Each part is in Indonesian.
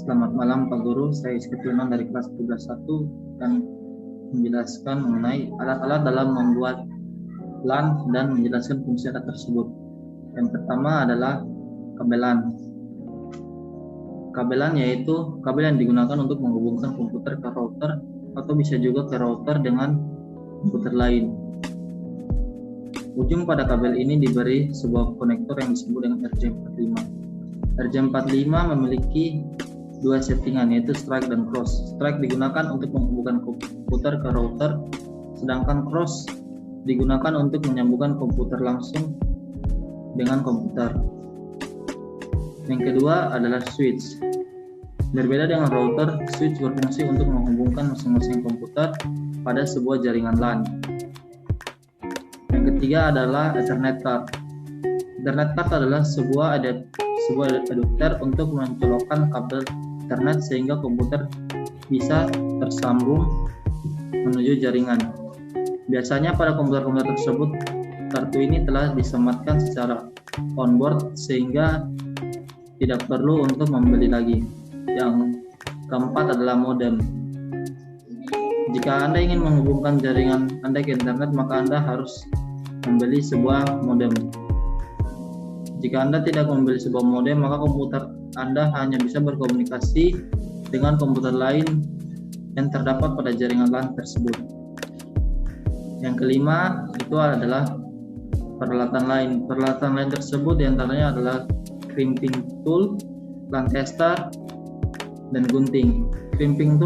Selamat malam Pak Guru, saya Iskatunan dari kelas 12.1 dan menjelaskan mengenai alat-alat dalam membuat LAN dan menjelaskan fungsi alat tersebut. Yang pertama adalah kabelan. Kabelan yaitu kabel yang digunakan untuk menghubungkan komputer ke router atau bisa juga ke router dengan komputer lain. Ujung pada kabel ini diberi sebuah konektor yang disebut dengan RJ45. RJ45 memiliki dua settingan, yaitu strike dan cross. Strike digunakan untuk menghubungkan komputer ke router, sedangkan cross digunakan untuk menyambungkan komputer langsung dengan komputer. Yang kedua adalah switch. Berbeda dengan router, switch berfungsi untuk menghubungkan masing-masing komputer pada sebuah jaringan LAN. Yang ketiga adalah Ethernet card. Ethernet card adalah sebuah adapter untuk mencolokkan kabel Ethernet sehingga komputer bisa tersambung menuju jaringan. Biasanya pada komputer-komputer tersebut, kartu ini telah disematkan secara onboard sehingga tidak perlu untuk membeli lagi. Yang keempat adalah modem. Jika Anda ingin menghubungkan jaringan Anda ke internet, maka Anda harus membeli sebuah modem. Jika Anda tidak membeli sebuah modem, maka komputer Anda hanya bisa berkomunikasi dengan komputer lain yang terdapat pada jaringan LAN tersebut. Yang kelima itu adalah peralatan lain. Peralatan lain tersebut diantaranya adalah crimping tool, LAN tester, dan gunting. Crimping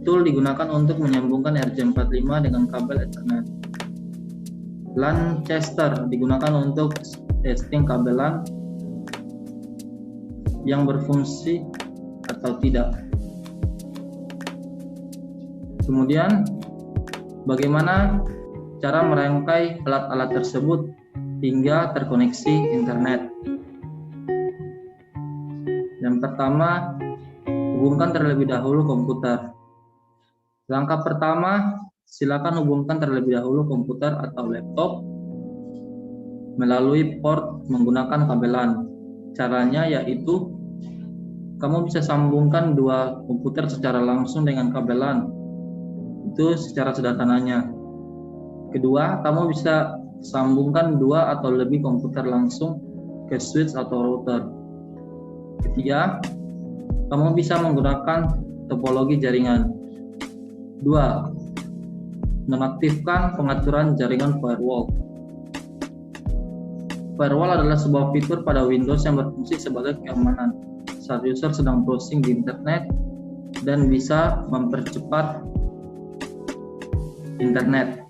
tool digunakan untuk menyambungkan RJ45 dengan kabel Ethernet. LAN tester digunakan untuk testing kabel LAN yang berfungsi atau tidak. Kemudian, bagaimana cara merangkai alat-alat tersebut hingga terkoneksi internet? Yang pertama, hubungkan terlebih dahulu komputer. Langkah pertama, silakan hubungkan terlebih dahulu komputer atau laptop melalui port menggunakan kabel LAN. Caranya yaitu kamu bisa sambungkan dua komputer secara langsung dengan kabel LAN. Itu secara sederhananya. Kedua, kamu bisa sambungkan dua atau lebih komputer langsung ke switch atau router. Ketiga, kamu bisa menggunakan topologi jaringan. 2. Nonaktifkan pengaturan jaringan firewall. Firewall adalah sebuah fitur pada Windows yang berfungsi sebagai keamanan saat user sedang browsing di internet dan bisa mempercepat internet.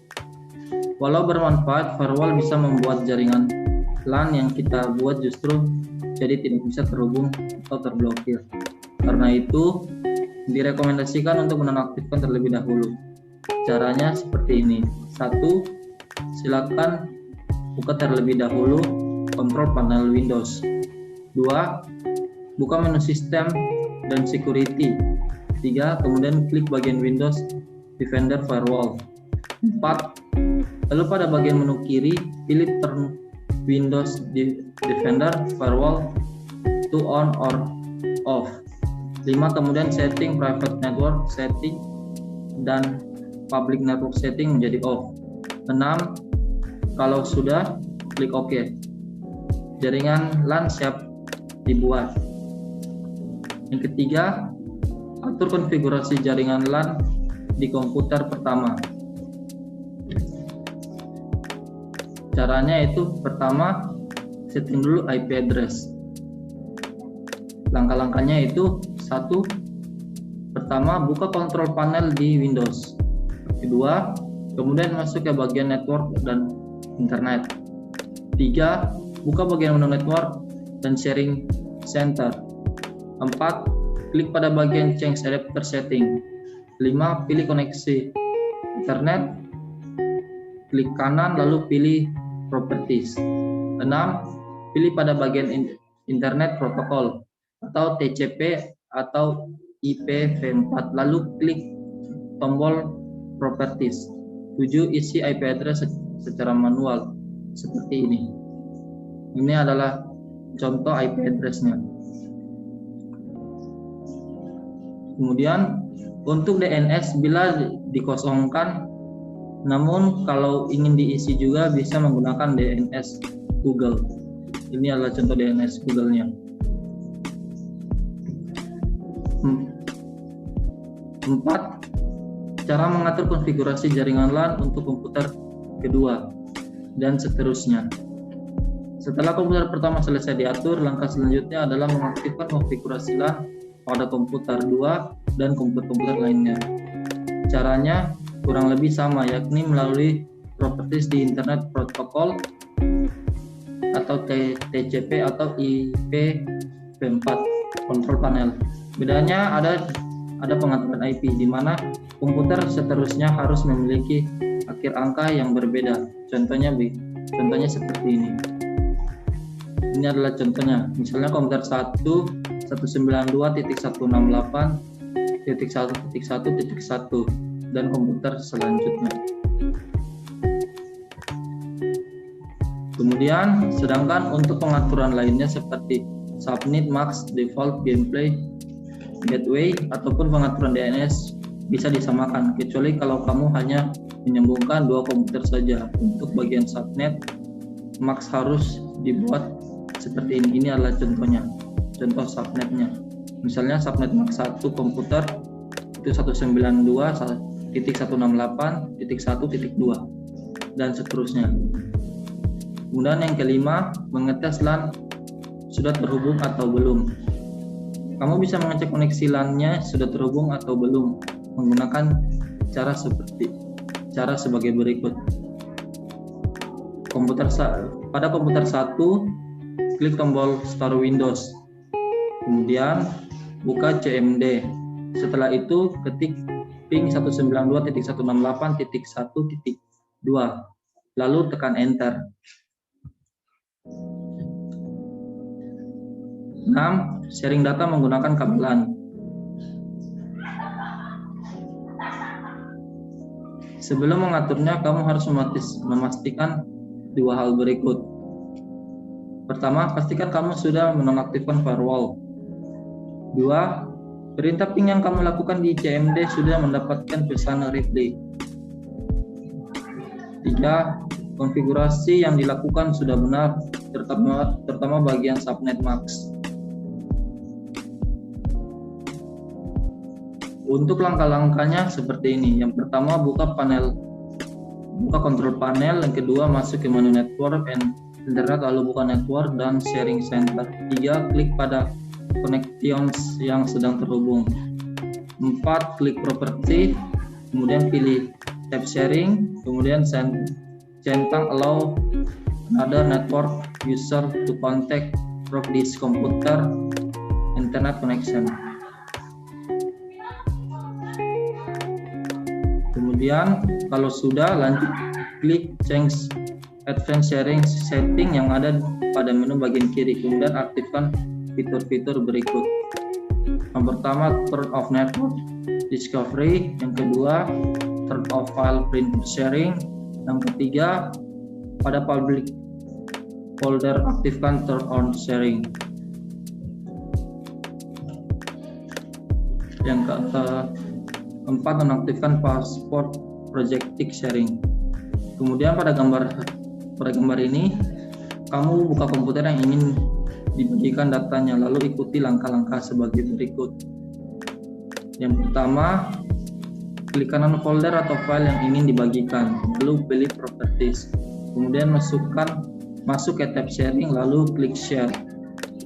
Walau bermanfaat, firewall bisa membuat jaringan LAN yang kita buat justru jadi tidak bisa terhubung atau terblokir. Karena itu, direkomendasikan untuk menonaktifkan terlebih dahulu. Caranya seperti ini. 1. Silakan buka terlebih dahulu kontrol panel Windows. 2. Buka menu sistem dan security. 3. Kemudian klik bagian Windows Defender Firewall. 4. Lalu pada bagian menu kiri, pilih Turn Windows Defender Firewall to on or off. 5. Kemudian setting private network setting dan public network setting menjadi off. 6. Kalau sudah, klik OK. Jaringan LAN siap dibuat. Yang ketiga, atur konfigurasi jaringan LAN di komputer pertama. Caranya itu pertama, setting dulu IP address. Langkah-langkahnya itu: 1. Pertama, buka kontrol panel di Windows. Kedua, kemudian masuk ke bagian network dan internet. 3. Buka bagian menu network dan sharing center. 4. Klik pada bagian change adapter setting. 5. Pilih koneksi internet. Klik kanan lalu pilih properties. 6. Pilih pada bagian internet protocol atau TCP atau IPv4, lalu klik tombol properties. 7. Isi IP address secara manual seperti ini. Ini adalah contoh IP address-nya. Kemudian untuk DNS bila dikosongkan, namun kalau ingin diisi juga bisa menggunakan DNS Google. Ini adalah contoh DNS Google-nya. 4. Cara mengatur konfigurasi jaringan LAN untuk komputer kedua, dan seterusnya. Setelah komputer pertama selesai diatur, langkah selanjutnya adalah mengaktifkan konfigurasi LAN pada komputer 2 dan komputer-komputer lainnya. Caranya kurang lebih sama, yakni melalui properties di Internet Protocol atau TCP atau IPv4 control panel. Bedanya ada pengaturan IP di mana komputer seterusnya harus memiliki akhir angka yang berbeda. Contohnya seperti ini. Ini adalah contohnya. Misalnya komputer 192.168.1.1.1 dan komputer selanjutnya. Kemudian, sedangkan untuk pengaturan lainnya seperti subnet, max, default, gameplay, gateway, ataupun pengaturan DNS bisa disamakan, kecuali kalau kamu hanya menyambungkan 2 komputer saja. Untuk bagian subnet, max harus dibuat seperti ini. Ini adalah contohnya, contoh subnetnya. Misalnya subnet max 1 komputer itu 192.168.1.2 dan seterusnya. Kemudian yang kelima, mengetes LAN sudah terhubung atau belum. Kamu bisa mengecek koneksi LAN-nya sudah terhubung atau belum menggunakan cara sebagai berikut. Pada komputer 1, klik tombol Start Windows. Kemudian buka CMD. Setelah itu ketik ping 192.168.1.2. Lalu tekan Enter. 6. Sharing data menggunakan kabel LAN. Sebelum mengaturnya, kamu harus memastikan 2 hal berikut. Pertama, pastikan kamu sudah menonaktifkan firewall. 2. Perintah ping yang kamu lakukan di CMD sudah mendapatkan pesan reply. 3. Konfigurasi yang dilakukan sudah benar, terutama bagian subnet max. Untuk langkah-langkahnya seperti ini. Yang pertama, buka control panel. Yang kedua, masuk ke menu network and internet, lalu buka network dan sharing center. 3. Klik pada connections yang sedang terhubung. 4. Klik property, kemudian pilih tab sharing, kemudian centang allow another network user to contact from this computer internet connection. Kemudian kalau sudah, lanjut klik change advanced sharing setting yang ada pada menu bagian kiri, kemudian aktifkan fitur-fitur berikut. Yang pertama, turn off network discovery. Yang kedua, turn off file print sharing. Yang ketiga, pada public folder aktifkan turn on sharing. Yang keempat, menaktifkan password projectic sharing. Kemudian pada gambar ini, kamu buka komputer yang ingin dibagikan datanya, lalu ikuti langkah-langkah sebagai berikut. Yang pertama, klik kanan folder atau file yang ingin dibagikan, lalu pilih properties. Kemudian masuk ke tab sharing, lalu klik share.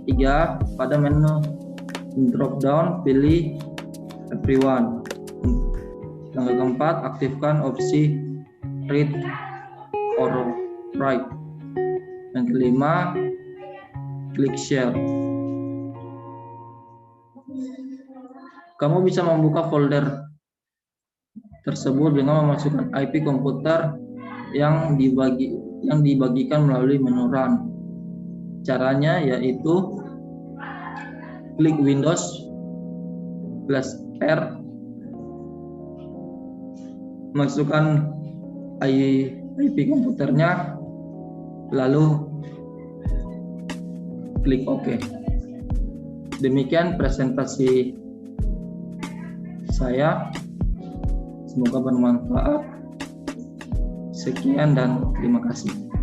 3. Pada menu drop down, pilih everyone. Yang keempat, aktifkan opsi read or write. Yang kelima, klik share. Kamu bisa membuka folder tersebut dengan memasukkan IP komputer yang dibagikan melalui menu run. Caranya yaitu klik Windows +R, masukkan IP komputernya, lalu klik OK. Demikian presentasi saya. Semoga bermanfaat. Sekian dan terima kasih.